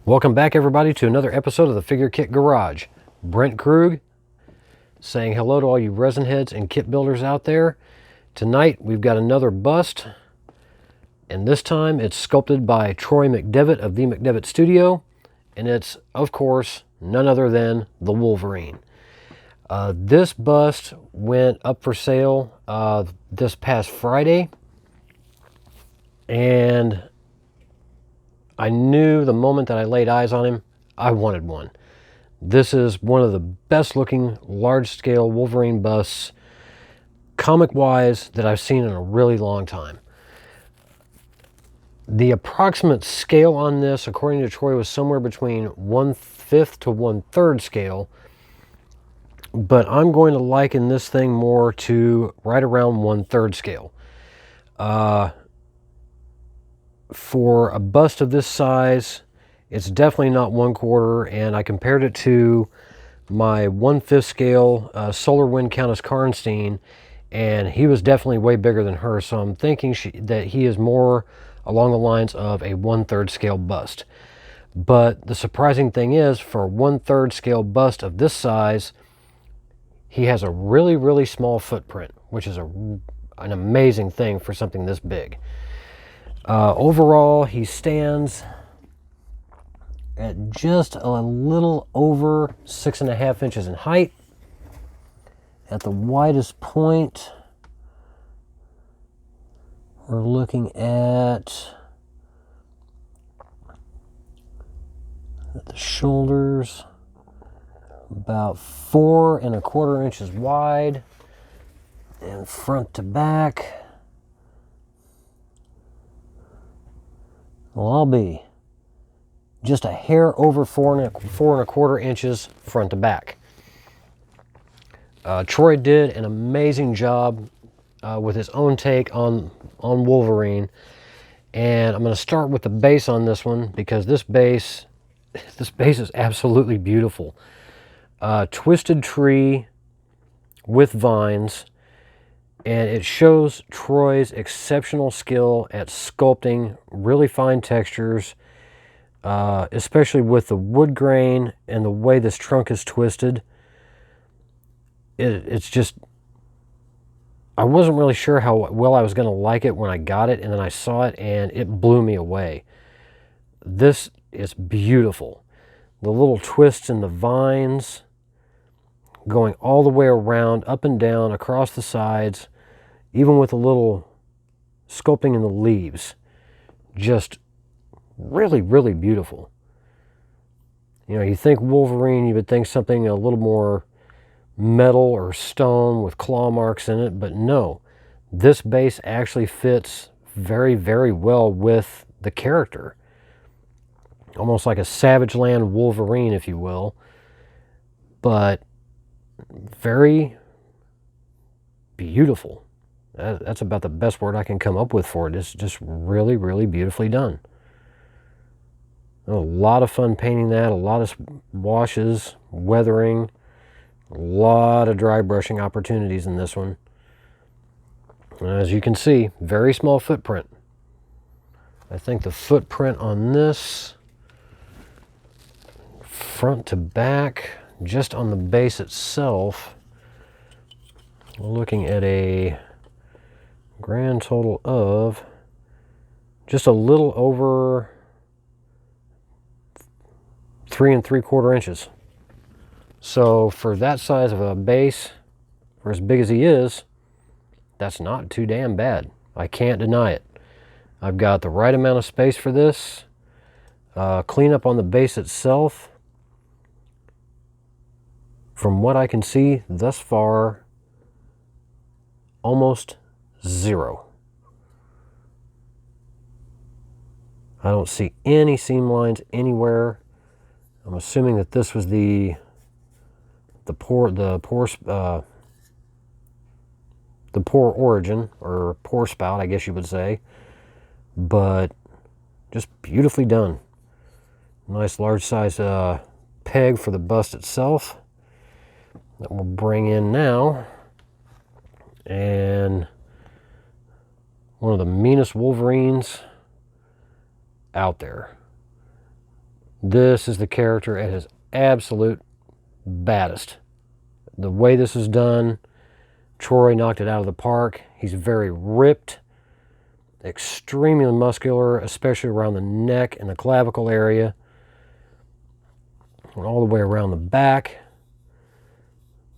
Welcome back, everybody, to another episode of the Figure Kit Garage. Brent Krug saying hello to all you resin heads and kit builders out there. Tonight we've got another bust, and this time it's sculpted by Troy McDevitt of the McDevitt Studio, and it's, of course, none other than the Wolverine. This bust went up for sale this past Friday, and I knew the moment that I laid eyes on him, I wanted one. This is one of the best looking large-scale Wolverine busts, comic-wise, that I've seen in a really long time. The approximate scale on this, according to Troy, was somewhere between 1/5 to 1/3 scale, but I'm going to liken this thing more to right around 1/3 scale. For a bust of this size, it's definitely not 1/4, and I compared it to my 1/5 scale Solar Wind Countess Karnstein, and he was definitely way bigger than her, so I'm thinking that he is more along the lines of a 1/3 scale bust. But the surprising thing is, for a 1/3 scale bust of this size, he has a really, really small footprint, which is an amazing thing for something this big. Overall, he stands at just a little over 6.5 inches in height. At the widest point, we're looking at the shoulders, about 4.25 inches wide, and front to back, well, I'll be just a hair over 4.25 inches front to back. Troy did an amazing job with his own take on Wolverine, and I'm going to start with the base on this one, because this base is absolutely beautiful. Twisted tree with vines, and it shows Troy's exceptional skill at sculpting really fine textures, especially with the wood grain and the way this trunk is twisted. It's just, I wasn't really sure how well I was going to like it when I got it, and then I saw it and it blew me away. This is beautiful. The little twists in the vines going all the way around, up and down, across the sides, even with a little sculpting in the leaves. Just really, really beautiful. You know, you think Wolverine, you would think something a little more metal or stone with claw marks in it, but no. This base actually fits very, very well with the character. Almost like a Savage Land Wolverine, if you will. But very beautiful. That's about the best word I can come up with for it. It's just really, really beautifully done. A lot of fun painting that, a lot of washes, weathering, a lot of dry brushing opportunities in this one. As you can see, very small footprint. I think the footprint on this, front to back, just on the base itself, we're looking at a grand total of just a little over 3.75 inches. So for that size of a base, for as big as he is, that's not too damn bad. I can't deny it. I've got the right amount of space for this. Cleanup on the base itself, from what I can see thus far, almost zero. I don't see any seam lines anywhere. I'm assuming that this was the pore origin, or pore spout, I guess you would say. But just beautifully done. Nice large size peg for the bust itself that we'll bring in now. And one of the meanest Wolverines out there. This is the character at his absolute baddest. The way this is done, Troy knocked it out of the park. He's very ripped, extremely muscular, especially around the neck and the clavicle area, and all the way around the back.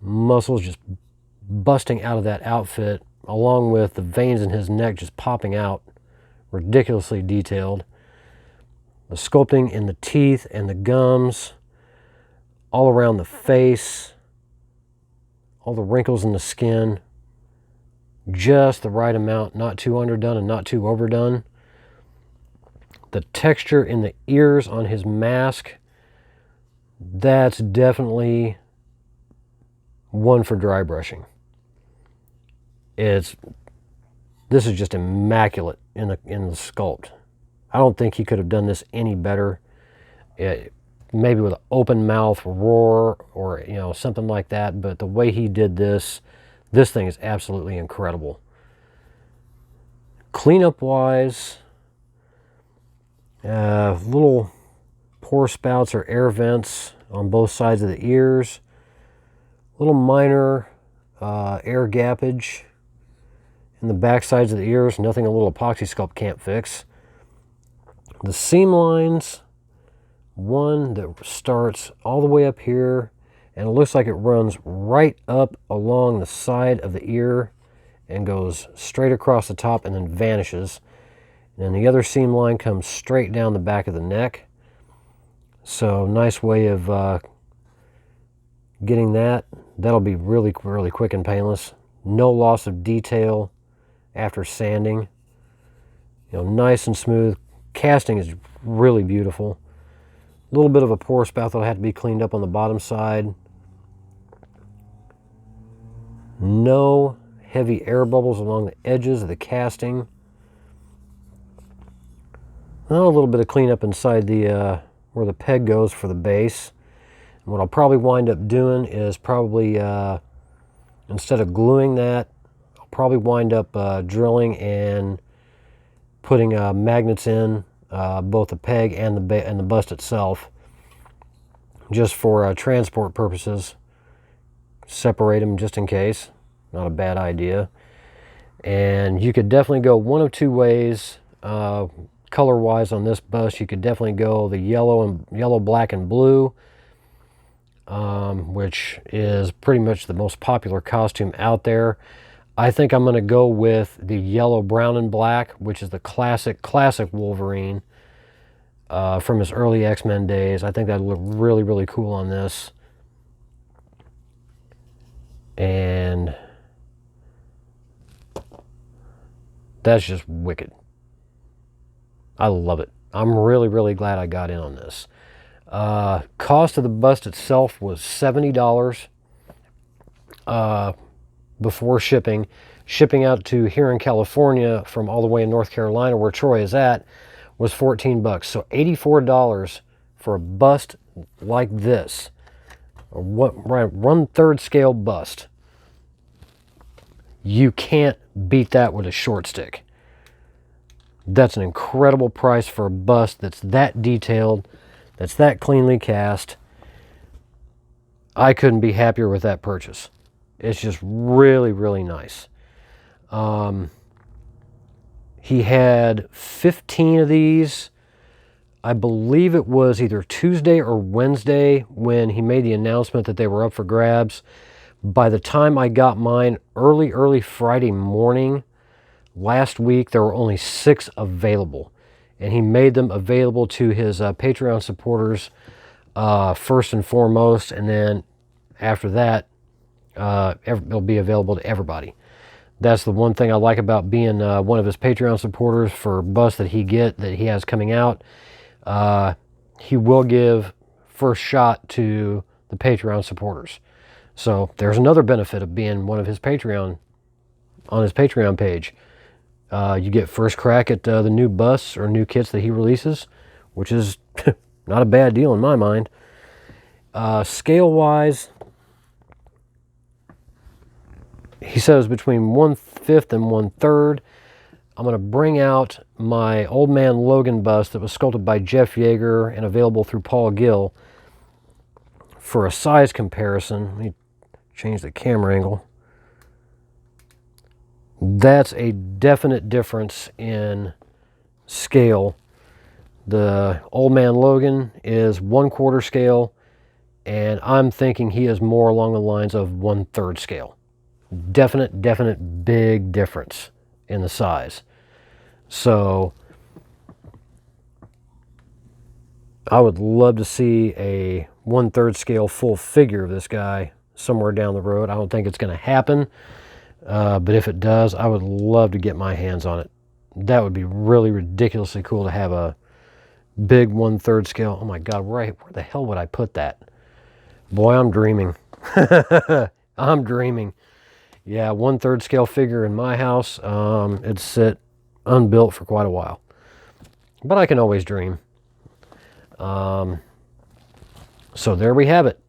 Muscles just busting out of that outfit, along with the veins in his neck just popping out, ridiculously detailed. The sculpting in the teeth and the gums, all around the face, all the wrinkles in the skin, just the right amount, not too underdone and not too overdone. The texture in the ears on his mask, that's definitely one for dry brushing. This is just immaculate in the sculpt. I don't think he could have done this any better. Maybe with an open mouth roar or something like that, but the way he did this thing is absolutely incredible. Cleanup wise, little pore spouts or air vents on both sides of the ears, little minor air gappage in the back sides of the ears, nothing a little epoxy sculpt can't fix. The seam lines, one that starts all the way up here, and it looks like it runs right up along the side of the ear and goes straight across the top and then vanishes. And then the other seam line comes straight down the back of the neck. So nice way of getting that. That'll be really, really quick and painless. No loss of detail after sanding. Nice and smooth. Casting is really beautiful. A little bit of a pore spout that'll have to be cleaned up on the bottom side. No heavy air bubbles along the edges of the casting. Well, a little bit of cleanup inside the where the peg goes for the base. And what I'll probably wind up doing is probably instead of gluing that, I'll probably wind up drilling and putting magnets in both the peg and the bust itself, just for transport purposes. Separate them just in case. Not a bad idea. And you could definitely go one of two ways color wise on this bust. You could definitely go the yellow, black, and blue, which is pretty much the most popular costume out there. I think I'm going to go with the yellow, brown, and black, which is the classic Wolverine from his early X-Men days. I think that'd look really, really cool on this. And that's just wicked. I love it. I'm really, really glad I got in on this. Cost of the bust itself was $70 before shipping. Shipping out to here in California from all the way in North Carolina, where Troy is at, was $14. So $84 for a bust like this. A 1/3 scale bust. You can't beat that with a short stick. That's an incredible price for a bust that's that detailed, that's that cleanly cast. I couldn't be happier with that purchase. It's just really, really nice. He had 15 of these. I believe it was either Tuesday or Wednesday when he made the announcement that they were up for grabs. By the time I got mine early Friday morning last week, there were only 6 available. And he made them available to his Patreon supporters first and foremost. And then after that, it'll be available to everybody. That's the one thing I like about being one of his Patreon supporters for busts that he has coming out. He will give first shot to the Patreon supporters. So there's another benefit of being one of his Patreon, on his Patreon page. You get first crack at the new busts or new kits that he releases, which is not a bad deal in my mind. Scale-wise, he says between 1/5 and 1/3. I'm going to bring out my Old Man Logan bust that was sculpted by Jeff Yeager and available through Paul Gill for a size comparison. Let me change the camera angle. That's a definite difference in scale. The Old Man Logan is 1/4 scale, and I'm thinking he is more along the lines of 1/3 scale. Definite big difference in the size. So I would love to see a 1/3 scale full figure of this guy somewhere down the road. I don't think it's going to happen, but if it does, I would love to get my hands on it. That would be really ridiculously cool to have a big 1/3 scale. Oh my God, where the hell would I put that? Boy, I'm dreaming. I'm dreaming. Yeah, 1/3 scale figure in my house. It'd sit unbuilt for quite a while, but I can always dream. So there we have it.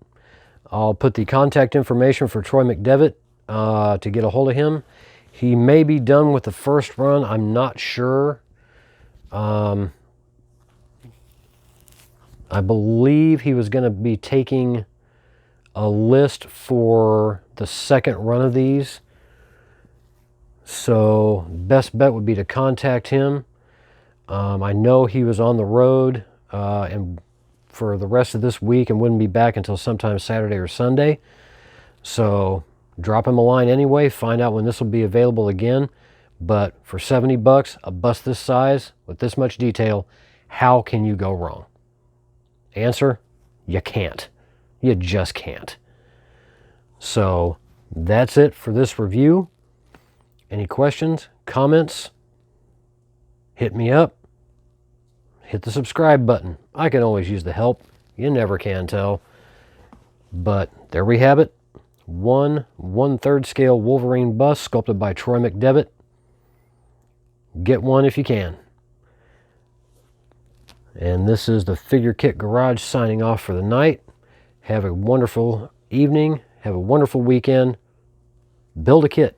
I'll put the contact information for Troy McDevitt to get a hold of him. He may be done with the first run. I'm not sure. I believe he was going to be taking a list for the second run of these. So best bet would be to contact him. I know he was on the road and for the rest of this week and wouldn't be back until sometime Saturday or Sunday. So drop him a line anyway, find out when this will be available again. But for 70 bucks, a bust this size with this much detail, how can you go wrong? Answer, you can't. You just can't. So that's it for this review. Any questions, comments, hit me up. Hit the subscribe button. I can always use the help. You never can tell. But there we have it. 1/1/3 scale Wolverine bust sculpted by Troy McDevitt. Get one if you can. And this is the Figure Kit Garage signing off for the night. Have a wonderful evening. Have a wonderful weekend. Build a kit.